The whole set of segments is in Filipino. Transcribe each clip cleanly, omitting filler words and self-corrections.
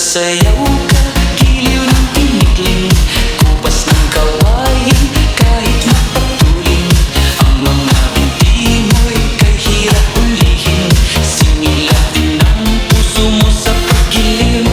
Nagsasayaw ka, giliw ng tinikling, kupas ng kawayan, kahit mapatuling. Ang mga binti mo'y kahirap ulihin, singilap din ang puso mo sa pagiliw.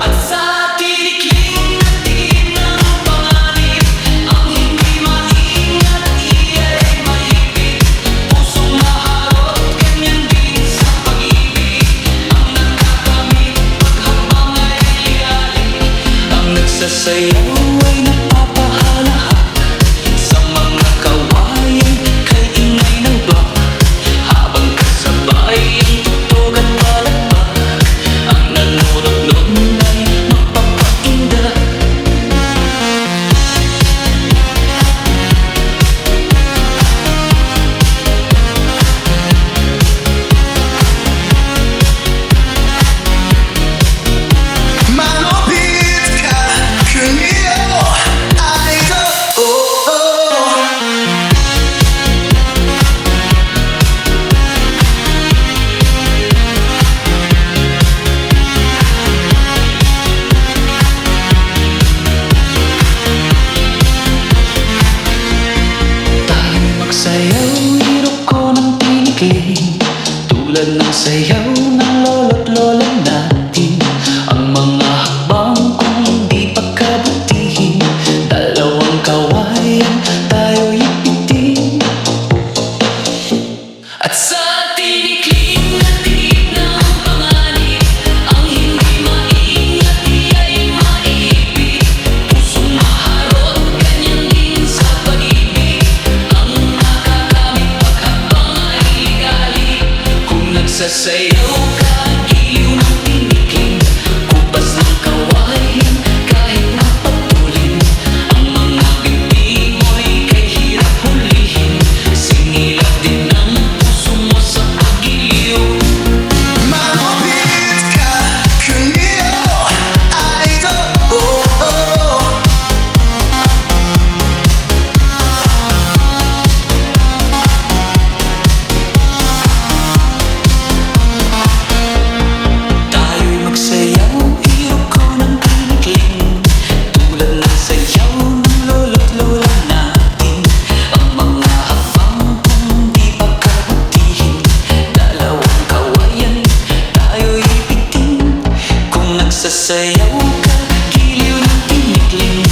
At sa tinikling na tingin ng panganib, ang hindi maingat iya'y maibig. Pusong maharot, ganyan din sa pag-ibig. Ang nagkakamit paghabang ay ligalig. Ang nagsasayaw ay napapahalahak sa mga kawayan, kay ingay ng bak. Habang kasabay ang tugtog at palakpak, ang nanunod nun ay magpapainda. Malupit ka, Camilo Idol. Tayo'y magsayaw, hirap ko ng tinikling, tulad ng sayaw ng lolo't lola natin. Ang mga hakbang kung di pagkabutihin, dalawang kawayan tayo'y ipitin. At sa tinikling na tinig ng panganib, ang hindi maingat iya'y maibig. Pusong maharot, ganyan din sa pag-ibig. Ang nakakamit paghabang ay ligalig. Kung nagsasayaw ka, giliw ng tinikling, kupas ng kawayan, kahit mapatuling. Ang mga binti mo'y kahirap hulihin, singilap din ang puso mo sa pagiliw. Malupit ka, Camilo Idol. Tayo'y magsayaw, hirap ko ng tinikling, tulad ng sayaw ng lolo't lola natin. Ang mga hakbang kung di pagkabutihin, dalawang kawayan tayo'y ipitin. Kung nagsasayaw ka, giliw ng tinikling,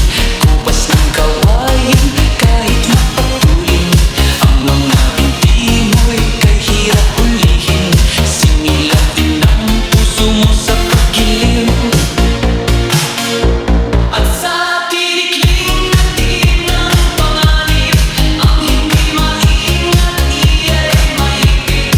kupas ng kawayan, kahit mapatuling. Ang mga binti mo'y kahirap ulihin, singilap din ang puso mo sa pagiliw. At sa tinikling na tingin ng panganib, ang hindi maingat iya'y maibig.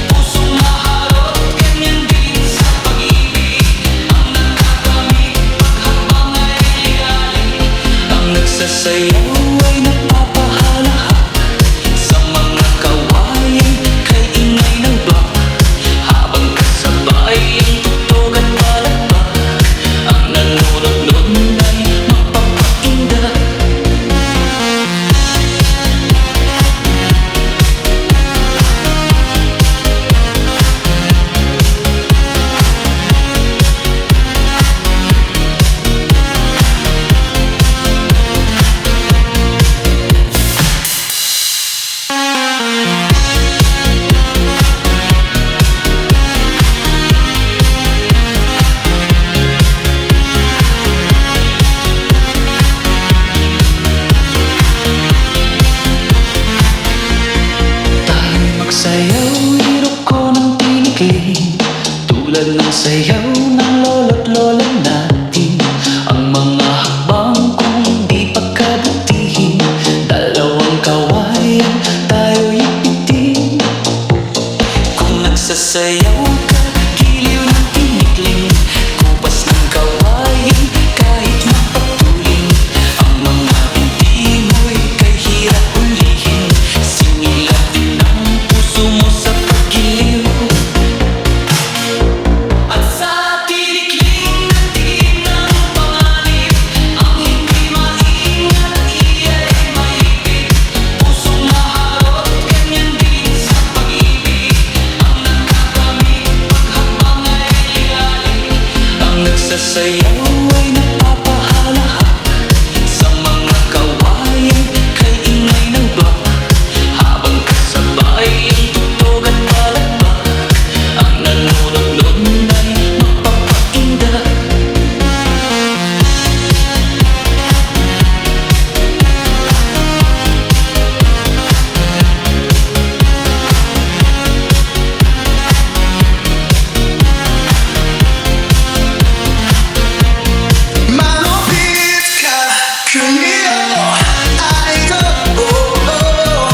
Pusong maharot, ganyan din sa pag-ibig. Ang nagkakamit paghabang ay ligalig. Ang nagsasayaw ay napapahalahak sa mga kawayan, kay ingay ng bak. Habang kasabay ang tugtog at palakpak, ang nanunod nun ay magpapainda. Tayo'y magsayaw, hirap ko ng tinikling, tulad ng sayaw ng lolo't lola natin. Ang mga hakbang kung di pagkabutihin, dalawang kawayan tayo'y ipitin. Kung nagsasayaw ka, giliw ng tinikling, kupas ng kawayan, kahit mapatuling. Ang mga binti mo'y kahirap ulihin, singilap din ang puso mo sa pagiliw. At sa tinikling na tingin ng panganib, ang hindi maingat iya'y maibig. Pusong maharot, ganyan din sa pag-ibig. Ang nagkakamit paghabang ay ligalig. nagsasayaw ay napapahalahak sa mga kawayan kay ingay ng bak. Habang kasabay ang tugtog at palakpak, ang nanonood nun ay mapapainda. Malupit ka, Camilo Idol. Oh, oh.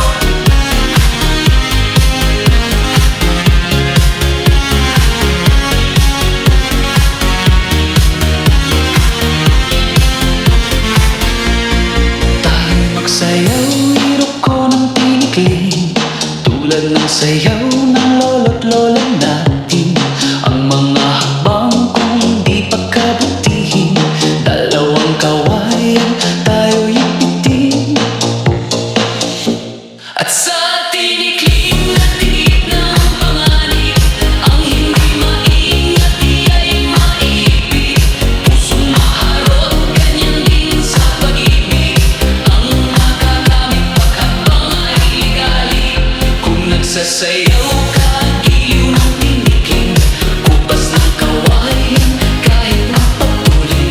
Tayo magsayaw, irok ko ng tinikling, tulad ng sayaw ng lolo't lola natin. Ang mga hakbang kung di pagkabutihin, dalawang kawayan tayo'y ipitin. At sa tinikling na tinig ng panganib, ang hindi maingat iya'y maibig. Pusong maharot, ganyan din sa pag-ibig, ang makakamit paghakbang ay ligali. Kung nagsasayaw ka, giliw ng tinikling, kupas ng kawayan kahit mapatuloy.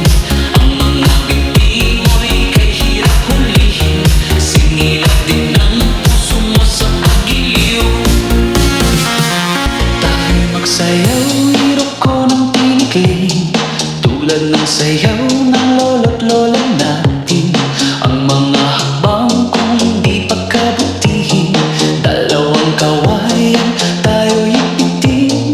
Ang mga bibig mo'y kay hirap hulihin, singilap din ang puso mo sa pagiliw. Tayo magsayaw, irok ko ng tinikling, tulad ng sayaw ng lolo't lola natin. Ang mga hakbang kung di pagkabutihin, dalawang kawayan tayo'y ipitin.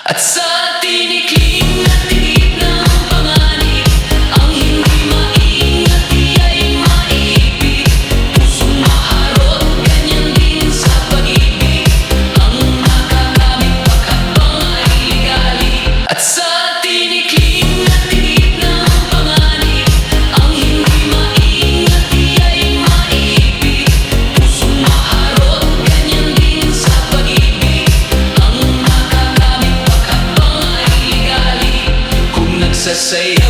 At sa tinikling na tinig ng panganib, ang hindi maingat iya'y maibig. Pusong maharot, ganyan din sa pag-ibig, ang makakamit paghakbang ay ligali. At sa tinikling na tinig ng panganib, ang hindi maingat iya'y maibig. Pusong maharot, ganyan din sa pag-ibig, ang makakamit paghakbang ay ligali. Kung nagsasayaw